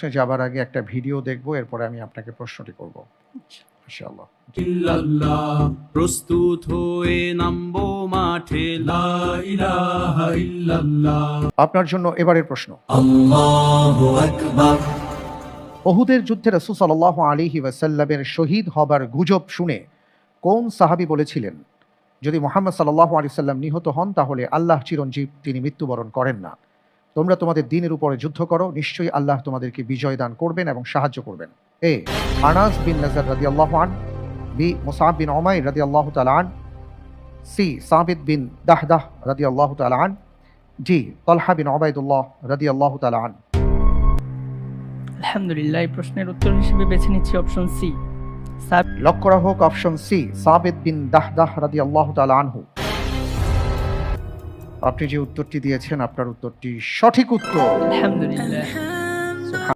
প্রশ্নে যাবার আগে একটা ভিডিও দেখব, এরপরে আমি আপনাকে প্রশ্নটি করব ইনশাআল্লাহ। ইল্লাল্লাহ, প্রস্তুত হয়ে নামবো মাঠে, লা ইলাহা ইল্লাল্লাহ। আপনার জন্য এবারের প্রশ্ন। আল্লাহু আকবার। উহুদের যুদ্ধে রাসূল সাল্লাল্লাহু আলাইহি ওয়াসাল্লামের শহীদ হবার গুজব শুনে কোন সাহাবী বলেছিলেন, যদি মুহাম্মদ সাল্লাল্লাহু আলাইহি ওয়াসাল্লাম নিহত হন তাহলে আল্লাহ চিরঞ্জীব, তিনি মৃত্যুবরণ করেন না। তোমরা তোমাদের দ্বীনের উপরে যুদ্ধ করো, নিশ্চয়ই আল্লাহ তোমাদেরকে বিজয় দান করবেন এবং সাহায্য করবেন। এ আনাস বিন নাজার রাদিয়াল্লাহু আন, বি মুসআব বিন উমাইর রাদিয়াল্লাহু তাআলা আন, সি সাবিত বিন দাহদাহ রাদিয়াল্লাহু তাআলা আন, জি তালহা বিন উবাইদুল্লাহ রাদিয়াল্লাহু তাআলা আন। আলহামদুলিল্লাহ, এই প্রশ্নের উত্তর হিসেবে বেছে নিচ্ছি অপশন সি। লক করা হোক অপশন সি, সাবিত বিন দাহদাহ রাদিয়াল্লাহু তাআলা আনহু। আপনি যে উত্তরটি দিয়েছেন আপনার উত্তরটি সঠিক উত্তর। আলহামদুলিল্লাহ।